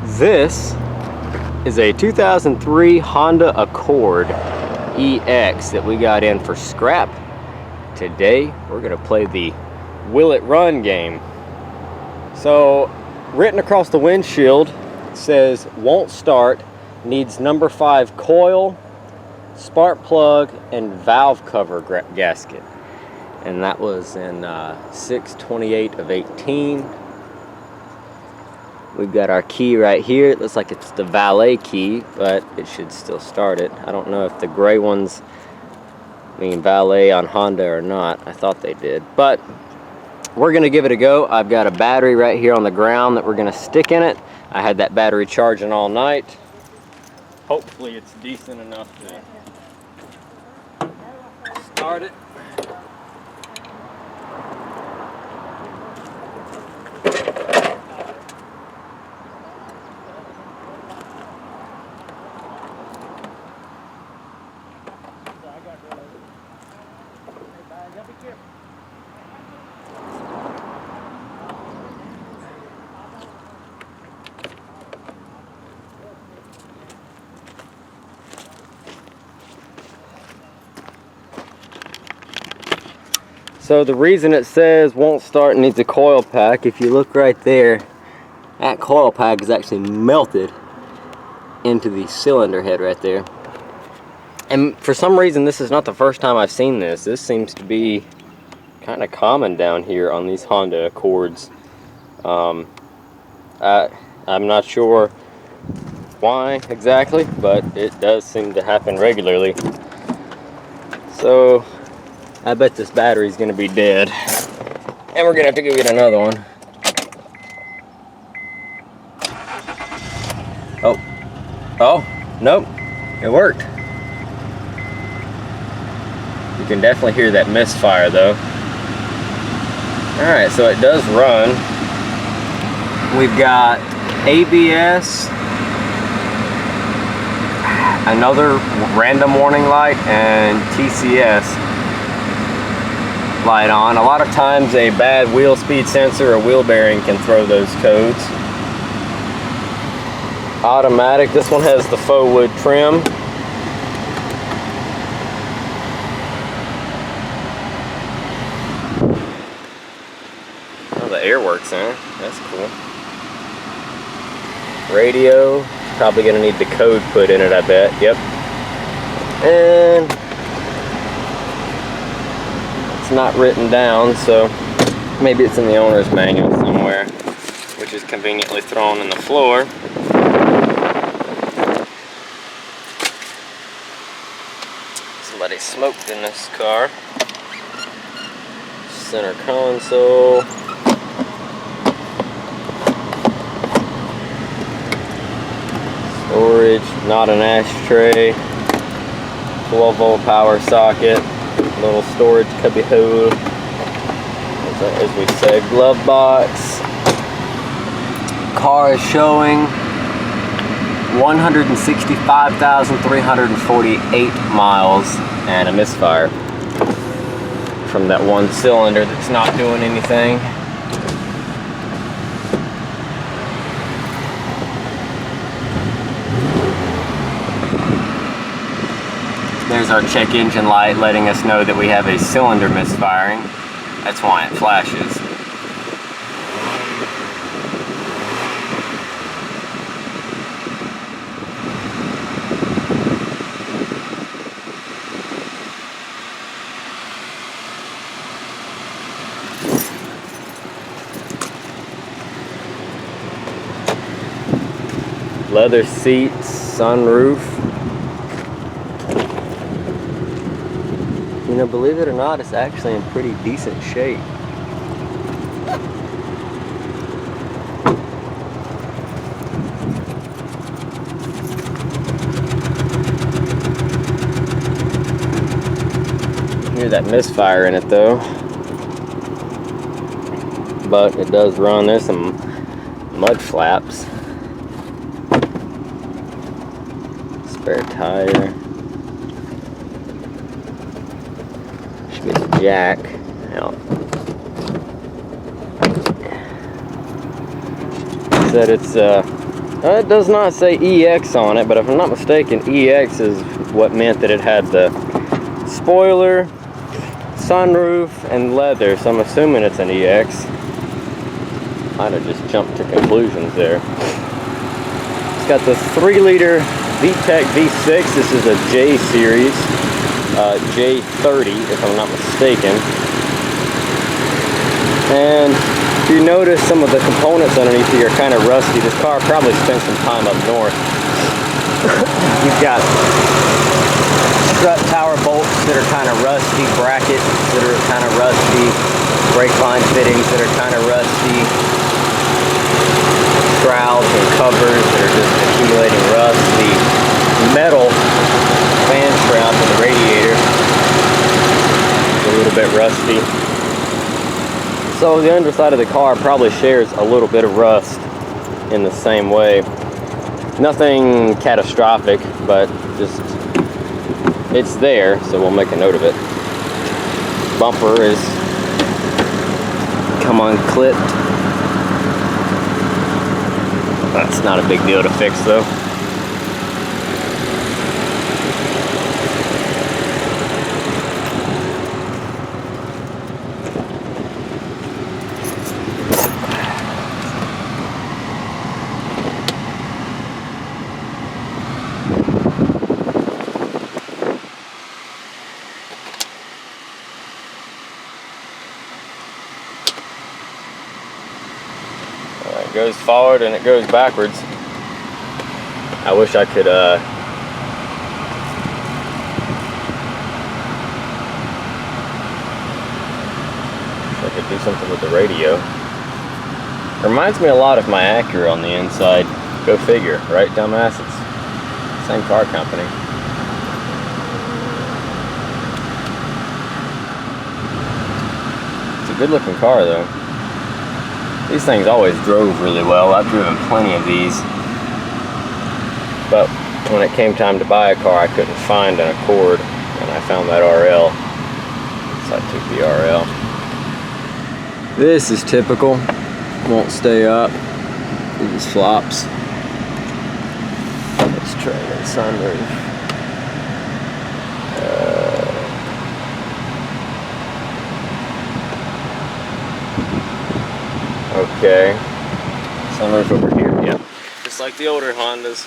This is a 2003 Honda Accord EX that we got in for scrap. Today we're going to play the Will It Run game. So written across the windshield says won't start, needs number 5 coil, spark plug, and valve cover gasket. And that was in 6/28 of 18. We've got our key right here. It looks like it's the valet key, but it should still start it. I don't know if the gray ones mean valet on Honda or not. I thought they did, but we're gonna give it a go. I've got a battery right here on the ground that we're gonna stick in it. I had that battery charging all night. Hopefully it's decent enough to start it. So the reason it says won't start needs a coil pack, if you look right there, that coil pack is actually melted into the cylinder head right there. And for some reason, this is not the first time I've seen this. This seems to be kind of common down here on these Honda Accords. I'm not sure why exactly, but it does seem to happen regularly. So I bet this battery's gonna be dead, and we're gonna have to go get another one. Oh, nope, it worked. You can definitely hear that misfire though. Alright, so it does run. We've got ABS, another random warning light, and TCS light on. A lot of times a bad wheel speed sensor or wheel bearing can throw those codes. Automatic. This one has the faux wood trim. Oh, the air works in it. That's cool. Radio. Probably gonna need the code put in it, I bet. Yep. And it's not written down, so maybe it's in the owner's manual somewhere, which is conveniently thrown in the floor. Somebody smoked in this car. Center console. Storage, not an ashtray. 12-volt power socket. Little storage cubby hole. As we said, glove box. Car is showing 165,348 miles and a misfire from that one cylinder that's not doing anything. There's our check engine light letting us know that we have a cylinder misfiring. That's why it flashes. Leather seats, sunroof. You know, believe it or not, it's actually in pretty decent shape. Hear that misfire in it though. But it does run. There's some mud flaps. Spare tire. Should be the jack out. Said it's It does not say EX on it, but if I'm not mistaken, EX is what meant that it had the spoiler, sunroof, and leather, so I'm assuming it's an EX. Might have just jumped to conclusions there. It's got the 3-liter VTEC V6. This is a J series, J30 if I'm not mistaken. And if you notice, some of the components underneath here are kind of rusty. This car probably spent some time up north. You've got strut tower bolts that are kind of rusty, brackets that are kind of rusty, brake line fittings that are kind of rusty, shrouds and covers that are just accumulating rust. The metal fan shroud for the radiator is a little bit rusty. So the underside of the car probably shares a little bit of rust in the same way. Nothing catastrophic, but just it's there, so we'll make a note of it. Bumper is come unclipped. That's not a big deal to fix though. It goes forward and it goes backwards. I wish I could do something with the radio. It reminds me a lot of my Acura on the inside. Go figure, right, dumbasses? Same car company. It's a good looking car though. These things always drove really well. I've driven plenty of these. But when it came time to buy a car, I couldn't find an Accord, and I found that RL. So I took the RL. This is typical. Won't stay up. It just flops. Let's try that sunroof. Okay, sunroof over here, yep. Just like the older Hondas.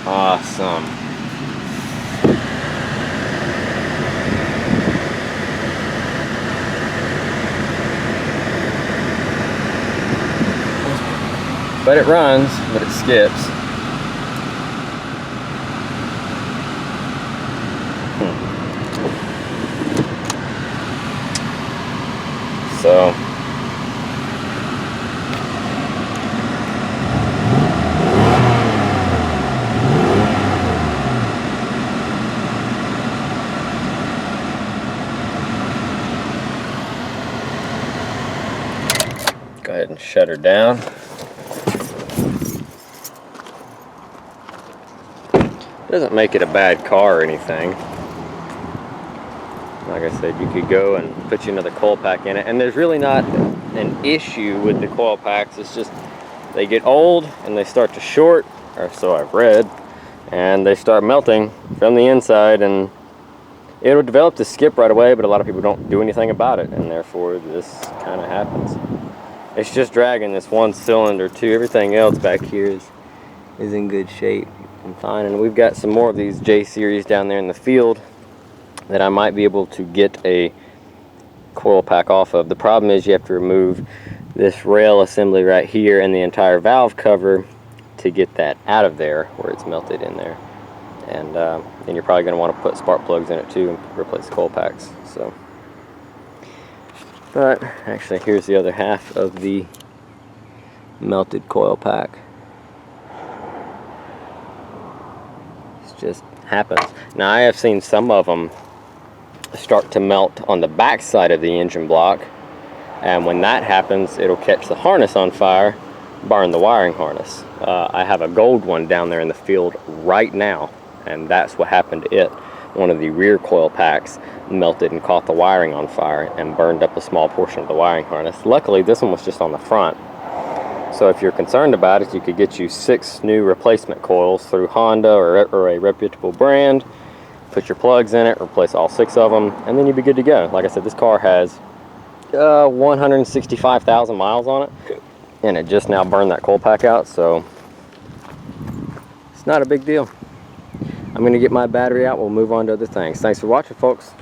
Awesome. But it runs, but it skips. So go ahead and shut her down. Doesn't make it a bad car or anything. Like I said, you could go and put you another coil pack in it, and there's really not an issue with the coil packs. It's just they get old and they start to short, or so I've read, and they start melting from the inside, and it'll develop to skip right away, but a lot of people don't do anything about it, and therefore this kind of happens. It's just dragging this one cylinder too. Everything else back here is in good shape and fine, and we've got some more of these J series down there in the field that I might be able to get a coil pack off of. The problem is you have to remove this rail assembly right here and the entire valve cover to get that out of there where it's melted in there. And then you're probably going to want to put spark plugs in it too and replace the coil packs. So, but actually here's the other half of the melted coil pack. It just happens. Now I have seen some of them start to melt on the back side of the engine block, and when that happens it'll catch the harness on fire, burn the wiring harness. I have a gold one down there in the field right now, and that's what happened to it. one of the rear coil packs melted and caught the wiring on fire and burned up a small portion of the wiring harness. Luckily, this one was just on the front. So if you're concerned about it, you could get you 6 new replacement coils through Honda or a reputable brand, put your plugs in it, replace all 6 of them, and then you'd be good to go. Like I said, this car has 165,000 miles on it, and it just now burned that coil pack out, so it's not a big deal. I'm going to get my battery out. We'll move on to other things. Thanks for watching, folks.